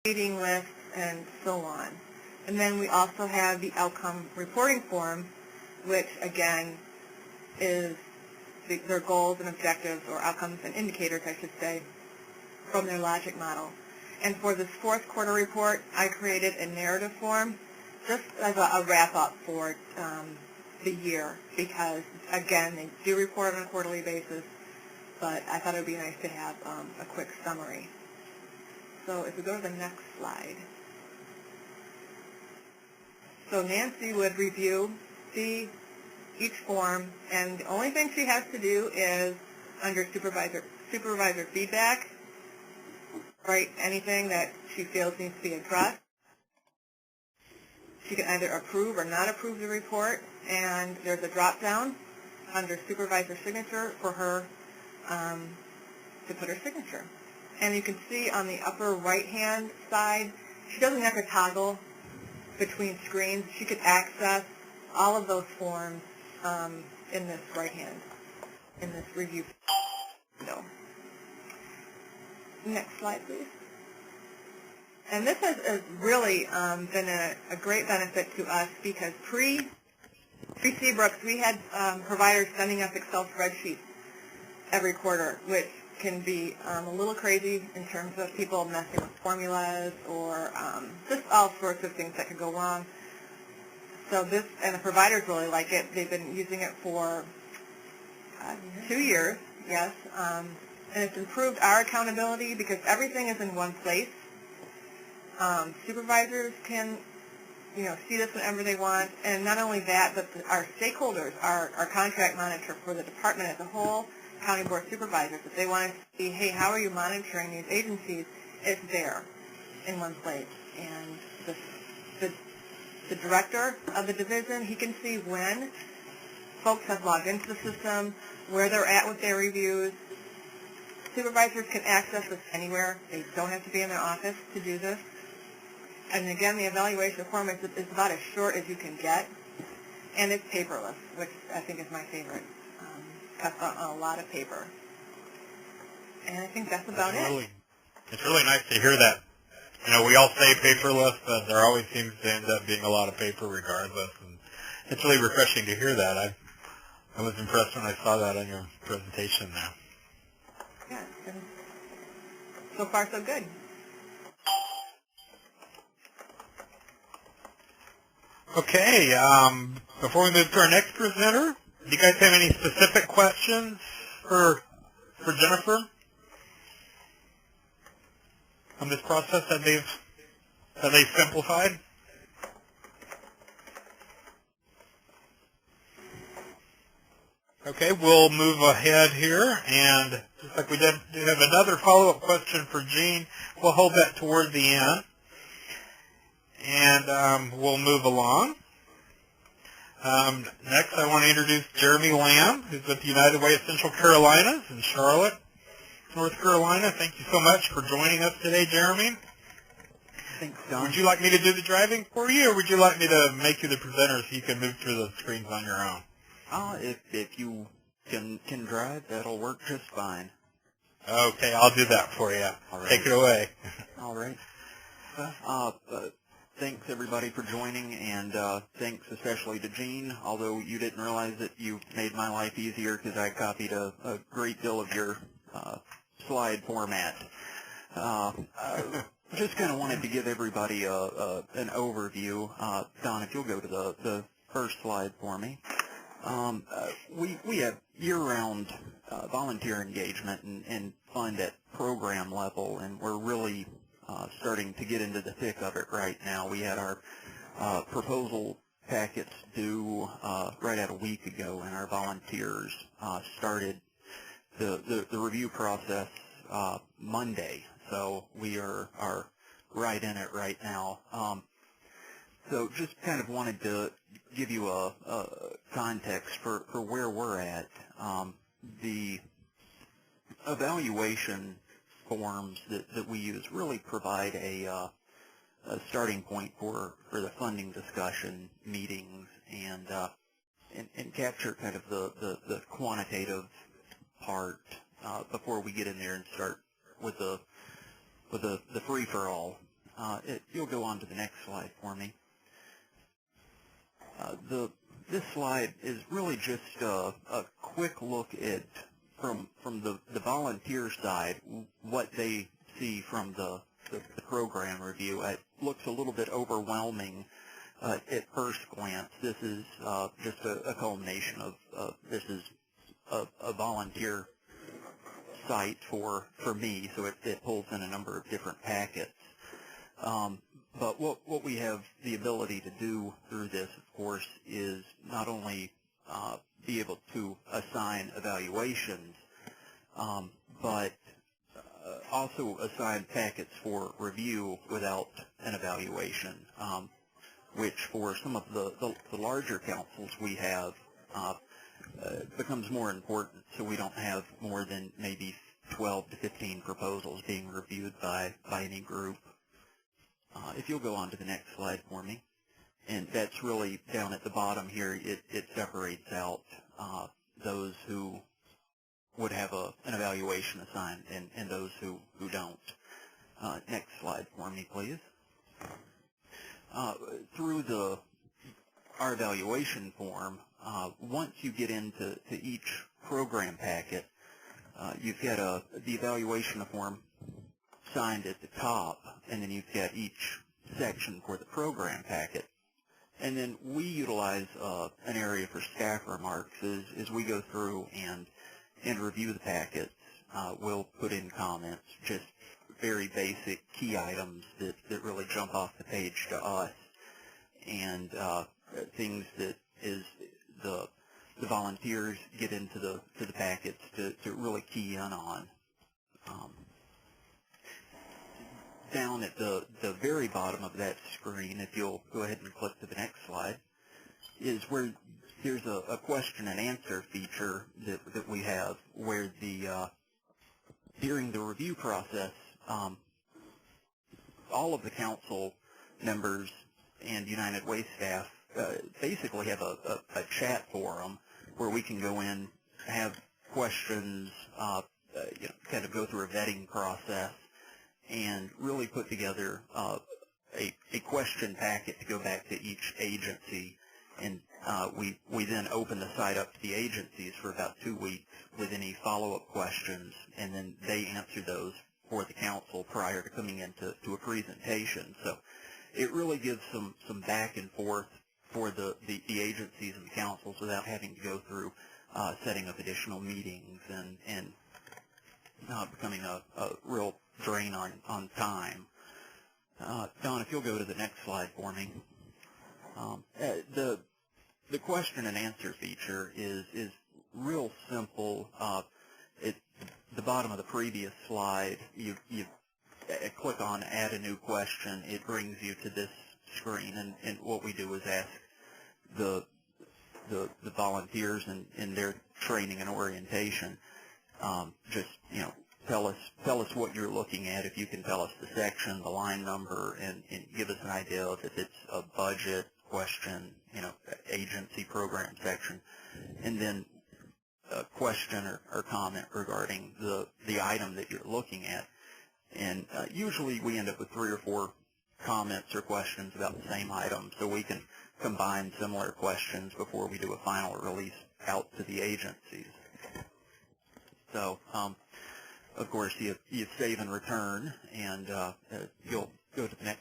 meeting lists, and so on. And then we also have the outcome reporting form, which again is their goals and objectives, or outcomes and indicators, I should say, from their logic model. And for this fourth quarter report, I created a narrative form just as a wrap-up for the year, because, again, they do report on a quarterly basis, but I thought it would be nice to have a quick summary. So if we go to the next slide. So Nancy would review each form, and the only thing she has to do is, under supervisor feedback, write anything that she feels needs to be addressed. She can either approve or not approve the report, and there's a drop-down under supervisor signature for her to put her signature. And you can see on the upper right-hand side, she doesn't have to toggle between screens. She could access all of those forms in this right-hand, in this review window. Next slide, please. And this has really been a great benefit to us, because pre-Seabrooks, we had providers sending us Excel spreadsheets every quarter, which can be a little crazy in terms of people messing with formulas or just all sorts of things that could go wrong. So this, and the providers really like it. They've been using it for 2 years, yes. And it's improved our accountability because everything is in one place. Supervisors can, see this whenever they want, and not only that, but our stakeholders, our contract monitor for the department as a whole, county board supervisors, if they want to see, hey, how are you monitoring these agencies, it's there in one place. And the director of the division, he can see when folks have logged into the system, where they're at with their reviews. Supervisors can access this anywhere. They don't have to be in their office to do this. And again, the evaluation form is about as short as you can get, and it's paperless, which I think is my favorite. Cuts out a lot of paper. And I think that's about it. It's really nice to hear that. We all say paperless, but there always seems to end up being a lot of paper regardless. And it's really refreshing to hear that. I was impressed when I saw that on your presentation now. Yeah, so far so good. Okay, before we move to our next presenter, do you guys have any specific questions for Jennifer on this process that they've simplified? Okay, we'll move ahead here, and just like we did have another follow-up question for Jean, we'll hold that toward the end, and we'll move along. Next, I want to introduce Jeremy Lamb, who's with the United Way of Central Carolinas in Charlotte, North Carolina. Thank you so much for joining us today, Jeremy. Thanks, Don. Would you like me to do the driving for you, or would you like me to make you the presenter so you can move through the screens on your own? If you can drive, that'll work just fine. Okay, I'll do that for you. All right. Take it away. All right. Thanks, everybody, for joining, and thanks especially to Jean, although you didn't realize that you made my life easier because I copied a great deal of your slide format. Just kind of wanted to give everybody an overview. Don, if you'll go to the first slide for me. We have year-round volunteer engagement and fund at program level, and we're really starting to get into the thick of it right now. We had our proposal packets due right at a week ago, and our volunteers started the review process Monday. So we are right in it right now. So just kind of wanted to give you a context for where we're at. The evaluation forms that we use really provide a starting point for the funding discussion meetings and capture kind of the quantitative part before we get in there and start with the free-for-all. You'll go on to the next slide for me. This slide is really just a quick look at, from the volunteer side, what they see from the program review. It looks a little bit overwhelming at first glance. This is just a culmination of this is a volunteer site for me, so it pulls in a number of different packets. But what we have the ability to do through this, of course, is not only be able to assign evaluations, but also assign packets for review without an evaluation, which for some of the larger councils we have becomes more important, so we don't have more than maybe 12 to 15 proposals being reviewed by any group. If you'll go on to the next slide for me, and that's really down at the bottom here, it separates out those who would have an evaluation assigned and those who don't. Next slide for me, please. Through our evaluation form, once you get into each program packet, you've got the evaluation form signed at the top, and then you've got each section for the program packet. And then we utilize an area for staff remarks as we go through and review the packets. We'll put in comments, just very basic key items that really jump off the page to us, and things that is the volunteers get into the packets to really key in on. Down at the very bottom of that screen, if you'll go ahead and click to the next slide, is where there's a question and answer feature that we have, where during the review process, all of the council members and United Way staff basically have a chat forum where we can go in, have questions, kind of go through a vetting process, and really put together a question packet to go back to each agency. And we then open the site up to the agencies for about 2 weeks with any follow-up questions, and then they answer those for the council prior to coming into a presentation. So it really gives some back and forth for the agencies and the councils without having to go through setting up additional meetings and becoming a real drain on time. Don, if you'll go to the next slide for me. The question and answer feature is real simple. At the bottom of the previous slide, you click on Add a New Question. It brings you to this screen, and what we do is ask the volunteers in their training and orientation, just tell us what you're looking at. If you can tell us the section, the line number, and give us an idea of if it's a budget question, agency program section, and then a question or comment regarding the item that you're looking at. And usually we end up with 3 or 4 comments or questions about the same item, so we can combine similar questions before we do a final release out to the agencies. So, of course, you save and return, and you'll go to the next